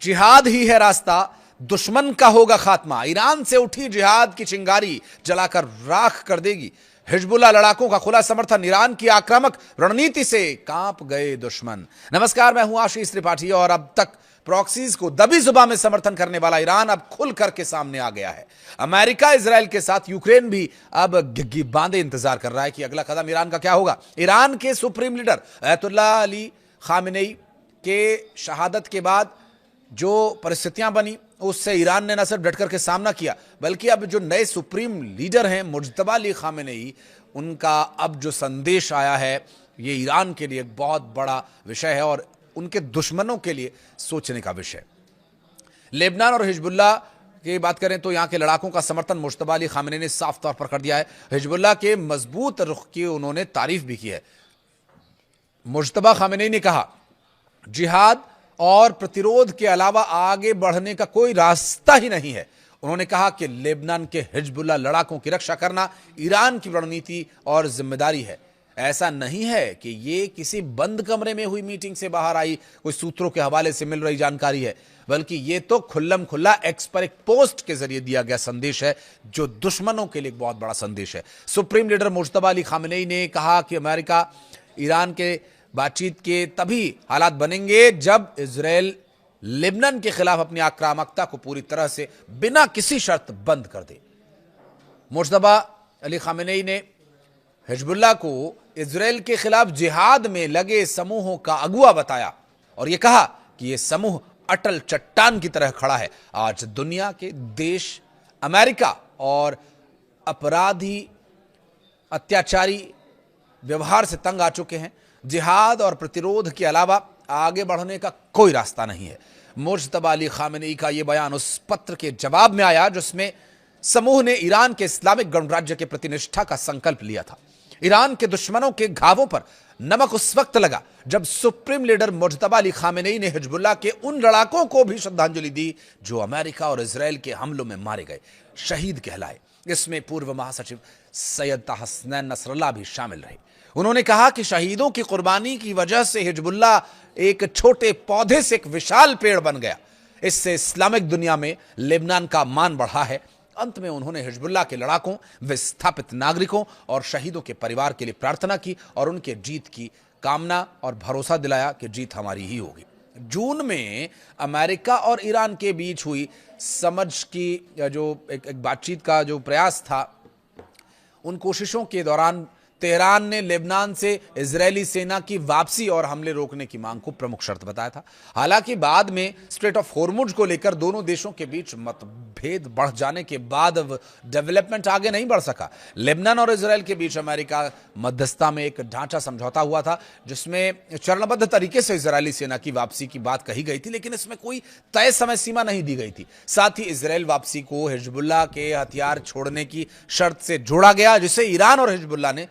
जिहाद ही है रास्ता, दुश्मन का होगा खात्मा। ईरान से उठी जिहाद की चिंगारी जलाकर राख कर देगी। हिजबुल्लाह लड़ाकों का खुला समर्थन, ईरान की आक्रामक रणनीति से कांप गए दुश्मन। नमस्कार, मैं हूं आशीष त्रिपाठी और अब तक प्रॉक्सीज को दबी जुबान में समर्थन करने वाला ईरान अब खुल करके सामने आ गया है। अमेरिका इजराइल के साथ यूक्रेन भी अब गिग्गी बांधे इंतजार कर रहा है कि अगला कदम ईरान का क्या होगा। ईरान के supreme leader Ayatollah Ali Khamenei के शहादत के बाद जो परिस्थितियां बनी उससे ईरान ने न सिर्फ डट करके सामना किया, बल्कि अब जो नए सुप्रीम लीडर हैं मुज्तबा अली खामेनेई, उनका अब जो संदेश आया है ये ईरान के लिए एक बहुत बड़ा विषय है और उनके दुश्मनों के लिए सोचने का विषय। लेबनान और हिजबुल्लाह की बात करें तो यहां के लड़ाकों का समर्थन मुज्तबा अली खामेनेई ने साफ तौर पर कर दिया है। हिजबुल्लाह के मजबूत रुख की उन्होंने तारीफ भी की है। मुज्तबा खामेनेई ने कहा, जिहाद और प्रतिरोध के अलावा आगे बढ़ने का कोई रास्ता ही नहीं है। उन्होंने कहा कि लेबनान के हिजबुल्लाह लड़ाकों की रक्षा करना ईरान की रणनीति और जिम्मेदारी है। ऐसा नहीं है कि ये किसी बंद कमरे में हुई मीटिंग से बाहर आई कोई सूत्रों के हवाले से मिल रही जानकारी है, बल्कि ये तो खुल्लम खुल्ला एक्स पर एक पोस्ट के जरिए दिया गया संदेश है, जो दुश्मनों के लिए एक बहुत बड़ा संदेश है। Supreme leader Mojtaba Ali Khamenei ने कहा कि अमेरिका ईरान के बातचीत के तभी हालात बनेंगे जब इजराइल लेबनान के खिलाफ अपनी आक्रामकता को पूरी तरह से बिना किसी शर्त बंद कर दे। मुज्तबा अली खामेनेई ने हिजबुल्लाह को इजराइल के खिलाफ जिहाद में लगे समूहों का अगुवा बताया और यह कहा कि यह समूह अटल चट्टान की तरह खड़ा है। आज दुनिया के देश अमेरिका और अपराधी अत्याचारी व्यवहार से तंग आ चुके हैं। जिहाद और प्रतिरोध के अलावा आगे बढ़ने का कोई रास्ता नहीं है। मुज्तबा अली खामेनेई का यह बयान उस पत्र के जवाब में आया जिसमें समूह ने ईरान के इस्लामिक गणराज्य के प्रति निष्ठा का संकल्प लिया था। ईरान के दुश्मनों के घावों पर नमक उस वक्त लगा जब supreme leader Mojtaba Ali Khamenei ने हिजबुल्लाह के उन लड़ाकों को भी श्रद्धांजलि दी जो अमेरिका और इजराइल के हमलों में मारे गए, शहीद कहलाए। इसमें पूर्व महासचिव सैयद हसनैन नसरल्लाह भी शामिल रहे। उन्होंने कहा कि शहीदों की कुर्बानी की वजह से हिजबुल्लाह एक छोटे पौधे से एक विशाल पेड़ बन गया। इससे इस्लामिक दुनिया में लेबनान का मान बढ़ा है। अंत में उन्होंने हिजबुल्लाह के लड़ाकों, विस्थापित नागरिकों और शहीदों के परिवार के लिए प्रार्थना की और उनके जीत की कामना और भरोसा दिलाया कि जीत हमारी ही होगी। जून में अमेरिका और ईरान के बीच हुई समझ की जो एक बातचीत का जो प्रयास था, उन कोशिशों के दौरान तेहरान ने लेबनान से इजरायली सेना की वापसी और हमले रोकने की मांग को प्रमुख शर्त बताया था। हालांकि बाद में स्ट्रेट ऑफ हॉर्मुज को लेकर दोनों देशों के बीच मतभेद बढ़ जाने के बाद डेवलपमेंट आगे नहीं बढ़ सका। लेबनान और इजरायल के बीच अमेरिका मध्यस्थता में एक ढांचा समझौता हुआ था जिसमें चरणबद्ध तरीके से इजरायली सेना की वापसी की बात कही गई थी, लेकिन इसमें कोई तय समय सीमा नहीं दी गई थी। साथ ही इजरायल वापसी को हिजबुल्लाह के हथियार छोड़ने की शर्त से जोड़ा गया, जिसे ईरान और हिजबुल्लाह ने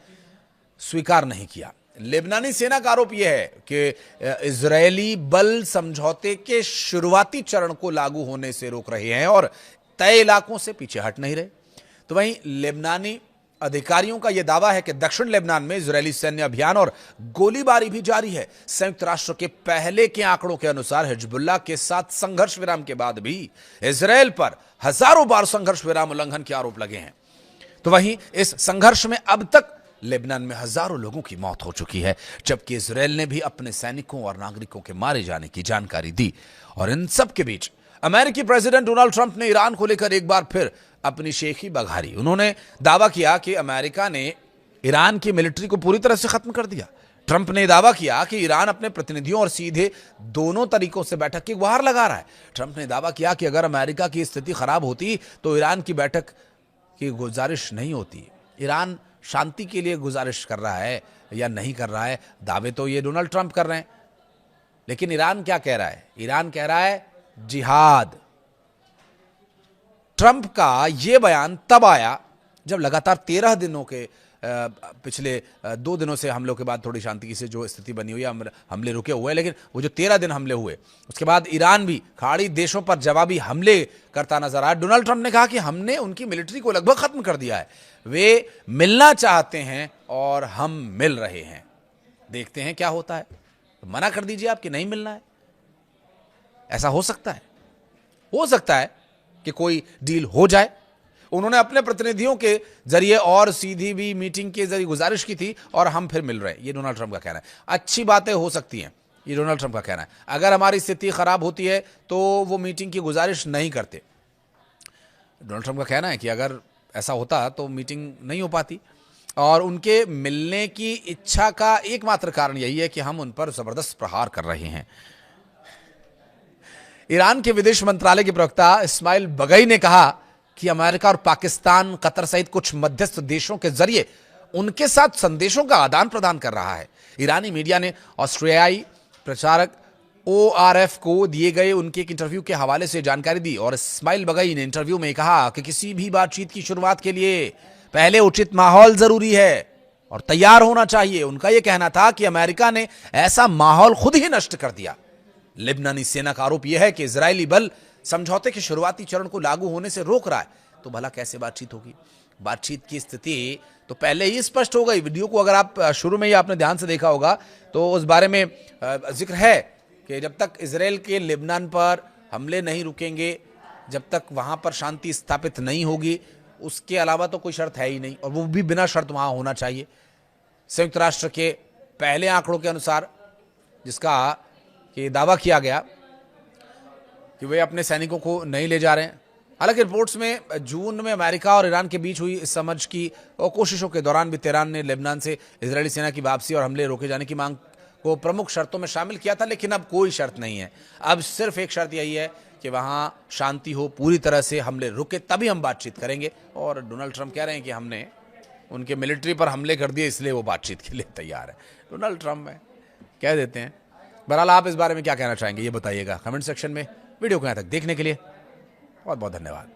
स्वीकार नहीं किया। लेबनानी सेना का आरोप यह है कि इजरायली बल समझौते के शुरुआती चरण को लागू होने से रोक रहे हैं और तय इलाकों से पीछे हट नहीं रहे। तो वहीं लेबनानी अधिकारियों का यह दावा है कि दक्षिण लेबनान में इजरायली सैन्य अभियान और गोलीबारी भी जारी है। संयुक्त राष्ट्र के पहले के आंकड़ों के अनुसार हिजबुल्लाह के साथ संघर्ष विराम के बाद भी इजरायल पर हजारों बार संघर्ष विराम उल्लंघन के आरोप लगे हैं। तो वहीं इस संघर्ष में अब तक लेबनान में हजारों लोगों की मौत हो चुकी है, जबकि इजरायल ने भी अपने सैनिकों और नागरिकों के मारे जाने की जानकारी दी। और इन सब के बीच अमेरिकी प्रेसिडेंट डोनाल्ड ट्रंप ने ईरान को लेकर एक बार फिर अपनी शेखी बघारी। उन्होंने दावा किया कि अमेरिका ने ईरान की मिलिट्री को पूरी तरह से खत्म कर दिया। ट्रंप ने दावा किया कि ईरान अपने प्रतिनिधियों और सीधे दोनों तरीकों से बैठक की गुहार लगा रहा है। ट्रंप ने दावा किया कि अगर अमेरिका की स्थिति खराब होती तो ईरान की बैठक की गुजारिश नहीं होती। ईरान शांति के लिए गुजारिश कर रहा है या नहीं कर रहा है, दावे तो ये डोनाल्ड ट्रंप कर रहे हैं, लेकिन ईरान क्या कह रहा है? ईरान कह रहा है जिहाद। ट्रंप का यह बयान तब आया जब लगातार 13 दिनों के पिछले 2 दिनों से हमलों के बाद थोड़ी शांति से जो स्थिति बनी हुई है, हमले रुके हुए हैं, लेकिन वो जो 13 दिन हमले हुए उसके बाद ईरान भी खाड़ी देशों पर जवाबी हमले करता नजर आया। डोनाल्ड ट्रंप ने कहा कि हमने उनकी मिलिट्री को लगभग खत्म कर दिया है, वे मिलना चाहते हैं और हम मिल रहे हैं। देखते हैं क्या होता है। तो मना कर दीजिए आप कि नहीं मिलना है। ऐसा हो सकता है कि कोई डील हो जाए। उन्होंने अपने प्रतिनिधियों के जरिए और सीधी भी मीटिंग के जरिए गुजारिश की थी और हम फिर मिल रहे हैं, ये डोनाल्ड ट्रंप का कहना है। अच्छी बातें हो सकती हैं, ये डोनाल्ड ट्रंप का कहना है। अगर हमारी स्थिति खराब होती है तो वो मीटिंग की गुजारिश नहीं करते। डोनाल्ड ट्रंप का कहना है कि अगर ऐसा होता तो मीटिंग नहीं हो पाती, और उनके मिलने की इच्छा का एकमात्र कारण यही है कि हम उन पर जबरदस्त प्रहार कर रहे हैं। ईरान के विदेश मंत्रालय के प्रवक्ता इस्माइल बगई ने कहा कि अमेरिका और पाकिस्तान, कतर सहित कुछ मध्यस्थ देशों के जरिए उनके साथ संदेशों का आदान प्रदान कर रहा है। ईरानी मीडिया ने ऑस्ट्रेलियाई प्रचारक ORF को दिए गए उनके एक इंटरव्यू के हवाले से जानकारी दी, और इस्माइल बगई ने इंटरव्यू में कहा कि किसी भी बातचीत की शुरुआत के लिए पहले उचित माहौल जरूरी है और तैयार होना चाहिए। उनका यह कहना था कि अमेरिका ने ऐसा माहौल खुद ही नष्ट कर दिया। लेबनानी सेना का आरोप यह है कि इजरायली बल समझौते के शुरुआती चरण को लागू होने से रोक रहा है। तो भला कैसे बातचीत होगी? बातचीत की स्थिति तो पहले ही स्पष्ट हो गई। वीडियो को अगर आप शुरू में ही आपने ध्यान से देखा होगा तो उस बारे में जिक्र है कि जब तक इजराइल के लेबनान पर हमले नहीं रुकेंगे, जब तक वहां पर शांति स्थापित नहीं होगी, उसके अलावा तो कोई शर्त है ही नहीं, और वो भी बिना शर्त वहां होना चाहिए। संयुक्त राष्ट्र के पहले आंकड़ों के अनुसार, जिसका कि दावा किया गया कि वे अपने सैनिकों को नहीं ले जा रहे हैं। हालांकि रिपोर्ट्स में जून में अमेरिका और ईरान के बीच हुई इस समझ की कोशिशों के दौरान भी तेहरान ने लेबनान से इजरायली सेना की वापसी और हमले रोके जाने की मांग को प्रमुख शर्तों में शामिल किया था, लेकिन अब कोई शर्त नहीं है। अब सिर्फ एक शर्त यही है कि वहां शांति हो, पूरी तरह से हमले रुके, तभी हम बातचीत करेंगे। और डोनाल्ड ट्रंप कह रहे हैं कि हमने उनके मिलिट्री पर हमले कर दिए, इसलिए वो बातचीत के लिए तैयार है। डोनाल्ड ट्रंप है, कह देते हैं। बहरहाल आप इस बारे में क्या कहना चाहेंगे, ये बताइएगा कमेंट सेक्शन में। वीडियो को यहाँ तक देखने के लिए बहुत बहुत धन्यवाद।